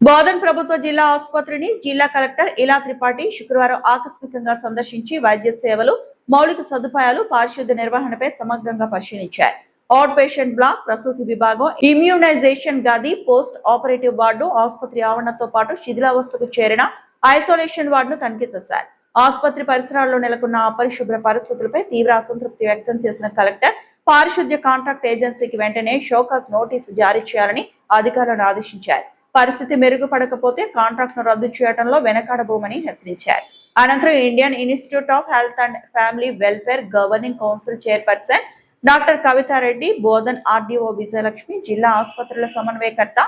బోధన్ ప్రభుత్వ జిల్లా ఆసుపత్రిని జిల్లా కలెక్టర్ ఇలా త్రిపాఠి శుక్రవారం ఆకస్మికంగా సందర్శించి వైద్య సేవలు, మౌలిక సదుపాయాలు, పారిశుద్ధ్య నిర్వహణపై సమగ్రంగా పరిశీలించారు. అవుట్ పేషెంట్ బ్లాక్, ప్రసూతి విభాగం, ఇమ్యూనైజేషన్ గది, పోస్ట్ ఆపరేటివ్ వార్డు, ఆసుపత్రి ఆవరణతో పాటు శిథిలావస్థకు చేరిన ఐసోలేషన్ వార్డును తనిఖీ చేశారు. ఆసుపత్రి పరిసరాల్లో నెలకొన్న అపరిశుభ్ర పరిస్థితులపై తీవ్ర అసంతృప్తి వ్యక్తం చేసిన కలెక్టర్ పారిశుద్ధ్య కాంట్రాక్ట్ ఏజెన్సీకి వెంటనే షోకాజ్ నోటీసు జారీ చేయాలని అధికారులను ఆదేశించారు. పరిస్థితి మెరుగుపడకపోతే కాంట్రాక్ట్ ను రద్దు చేయడంలో వెనకాడబోమని హెచ్చరించారు. అనంతరం Indian institute of health and family welfare governing council chairperson doctor Kavitha Reddy, Bodhan RDO Vijayalakshmi, జిల్లా ఆసుపత్రుల సమన్వయకర్త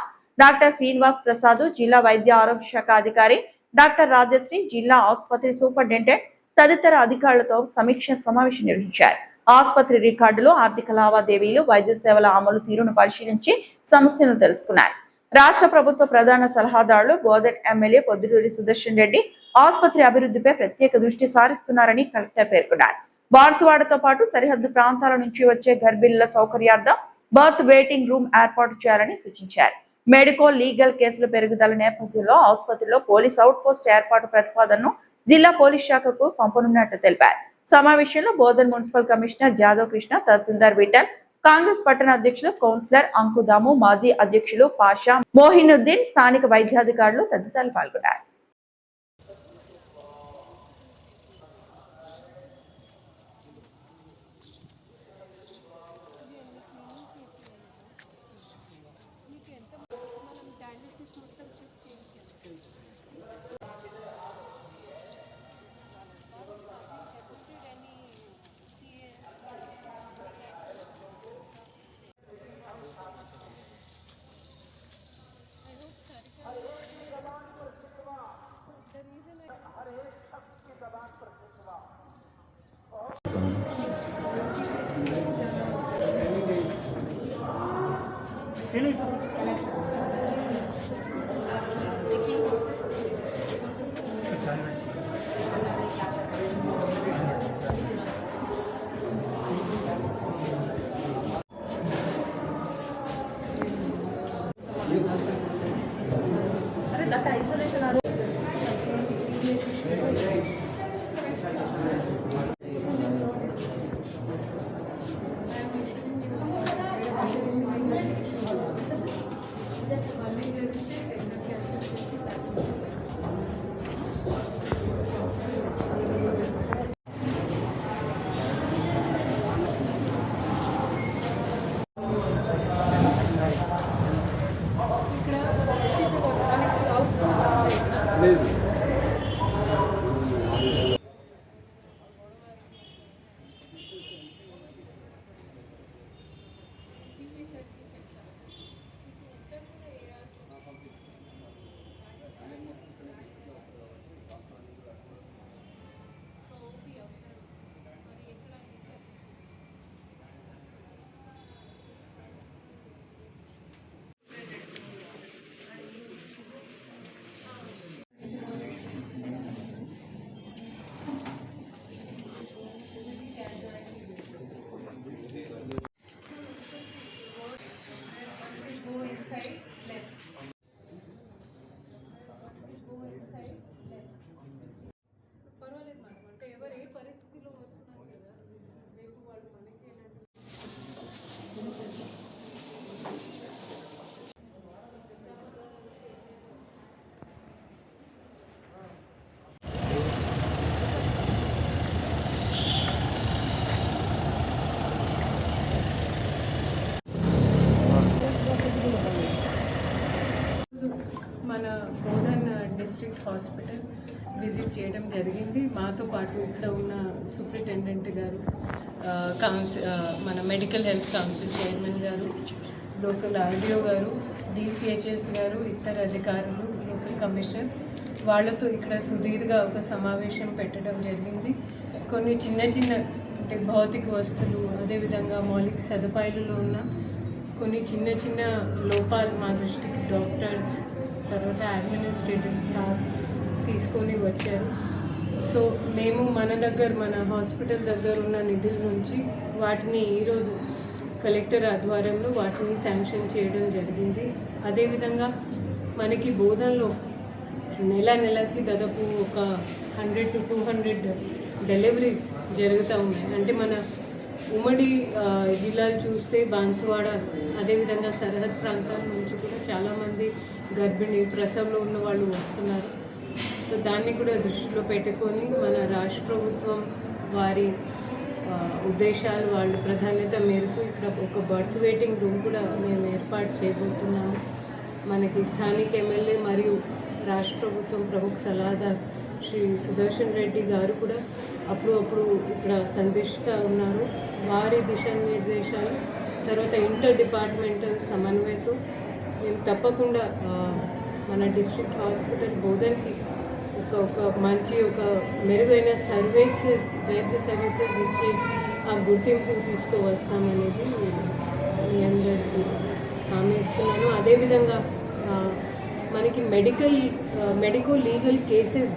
డాక్టర్ శ్రీనివాస్ ప్రసాద్, జిల్లా వైద్య ఆరోగ్య శాఖ అధికారి డాక్టర్ రాజశ్రీ, జిల్లా ఆసుపత్రి సూపరింటెండెంట్ తదితర అధికారులతో సమీక్ష సమావేశం నిర్వహించారు. ఆసుపత్రి రికార్డులు, ఆర్థిక లావాదేవీలు, వైద్య సేవల అమలు తీరును పరిశీలించి సమస్యలను తెలుసుకున్నారు. రాష్ట్ర ప్రభుత్వ ప్రధాన సలహాదారులు బోధన్ ఎమ్మెల్యే పొద్దుటూరి సుదర్శన్ రెడ్డి ఆసుపత్రి అభివృద్ధిపై ప్రత్యేక దృష్టి సారిస్తున్నారని కలెక్టర్ పేర్కొన్నారు. బాన్సువాడతో పాటు సరిహద్దు ప్రాంతాల నుంచి వచ్చే గర్భిణుల సౌకర్యార్థం బర్త్ వెయిటింగ్ రూమ్ ఏర్పాటు చేయాలని సూచించారు. మెడికో లీగల్ కేసుల పెరుగుదల నేపథ్యంలో ఆసుపత్రిలో పోలీస్ అవుట్ పోస్ట్ ఏర్పాటు ప్రతిపాదనను జిల్లా పోలీస్ శాఖకు పంపనున్నట్లు తెలిపారు. సమావేశంలో బోధన్ మున్సిపల్ కమిషనర్ జాదవ్ కృష్ణ, తహసీల్దార్ విఠల్, కాంగ్రెస్ పట్టణ అధ్యక్షులు కౌన్సిలర్ అంకుదాము, మాజీ అధ్యక్షులు పాషా, మోహినుద్దీన్, స్థానిక వైద్యాధికారులు తదితరులు పాల్గొన్నారు. మన బోధన్ డిస్ట్రిక్ట్ హాస్పిటల్ విజిట్ చేయడం జరిగింది. మాతో పాటు ఇక్కడ ఉన్న సూపరింటెండెంట్ గారు, మన మెడికల్ హెల్త్ కౌన్సిల్ చైర్మన్ గారు, లోకల్ ఆర్డీఓ గారు, డిసిహెచ్ఎస్ గారు, ఇతర అధికారులు, లోకల్ కమిషనర్ వాళ్ళతో ఇక్కడ సుదీర్ఘ ఒక సమావేశం పెట్టడం జరిగింది. కొన్ని చిన్న చిన్న అంటే భౌతిక వస్తువులు, అదేవిధంగా మౌలిక సదుపాయాలలో ఉన్న కొన్ని చిన్న చిన్న లోపాలు మా దృష్టికి డాక్టర్స్, తర్వాత అడ్మినిస్ట్రేటివ్ స్టాఫ్ తీసుకొని వచ్చారు. సో మేము మన హాస్పిటల్ దగ్గర ఉన్న నిధుల నుంచి వాటిని ఈరోజు కలెక్టర్ ఆధ్వర్యంలో వాటిని శాంక్షన్ చేయడం జరిగింది. అదేవిధంగా మనకి బోధనలో నెలకి దాదాపు ఒక 100 to 200 డెలివరీస్ జరుగుతూ ఉన్నాయి. అంటే మన ఉమ్మడి జిల్లాలు చూస్తే బాన్సువాడ, అదేవిధంగా సరిహద్ ప్రాంతాల నుంచి కూడా చాలామంది గర్భిణీ ప్రసవంలో ఉన్న వాళ్ళు వస్తున్నారు. సో దాన్ని కూడా దృష్టిలో పెట్టుకొని మన రాష్ట్ర ప్రభుత్వం వారి ఉద్దేశాలు, వాళ్ళ ప్రాధాన్యత మేరకు ఇక్కడ ఒక బర్త్ వెయిటింగ్ రూమ్ కూడా మేము ఏర్పాటు చేయబోతున్నాము. మనకి స్థానిక ఎమ్మెల్యే మరియు రాష్ట్ర ప్రభుత్వం ప్రముఖ సలహాదారు శ్రీ సుదర్శన్ రెడ్డి గారు కూడా అప్పుడు ఇక్కడ సందర్శిస్తూ ఉన్నారు. వారి దిశానిర్దేశాలు తర్వాత ఇంటర్ డిపార్ట్మెంటల్ సమన్వయంతో మేము తప్పకుండా మన డిస్ట్రిక్ట్ హాస్పిటల్ బోధన్కి ఒక మంచి ఒక మెరుగైన సర్వీసెస్, వైద్య సర్వీసెస్ ఇచ్చి ఆ గుర్తింపు తీసుకువస్తామనేది మీ అందరికీ హామీ ఇస్తున్నాను. అదేవిధంగా మనకి మెడికో లీగల్ కేసెస్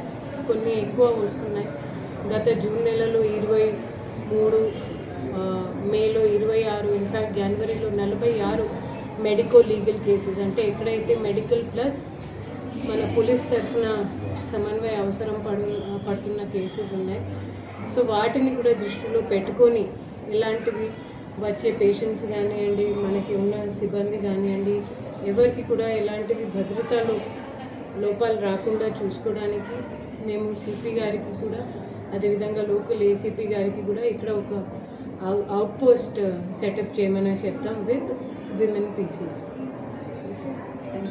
కొన్ని ఎక్కువ వస్తున్నాయి. గత జూన్ నెలలో 23, మేలో 26, ఇన్ఫ్యాక్ట్ జనవరిలో 46 మెడికో లీగల్ కేసెస్, అంటే ఎక్కడైతే మెడికల్ ప్లస్ మన పోలీస్ తరఫున సమన్వయ అవసరం పడుతున్న కేసెస్ ఉన్నాయి. సో వాటిని కూడా దృష్టిలో పెట్టుకొని ఇలాంటివి వచ్చే పేషెంట్స్ కానివ్వండి, మనకి ఉన్న సిబ్బంది కానివ్వండి, ఎవరికి కూడా ఎలాంటివి భద్రతలో లోపాలు రాకుండా చూసుకోవడానికి మేము సిపి గారికి కూడా, అదేవిధంగా లోకల్ ఏసీపీ గారికి కూడా ఇక్కడ ఒక అవుట్ పోస్ట్ సెటప్ చేయమని చెప్తాం విత్ విమెన్ పీసీస్.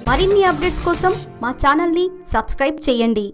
మరిన్ని అప్డేట్స్ కోసం మా ఛానల్ని సబ్స్క్రైబ్ చేయండి.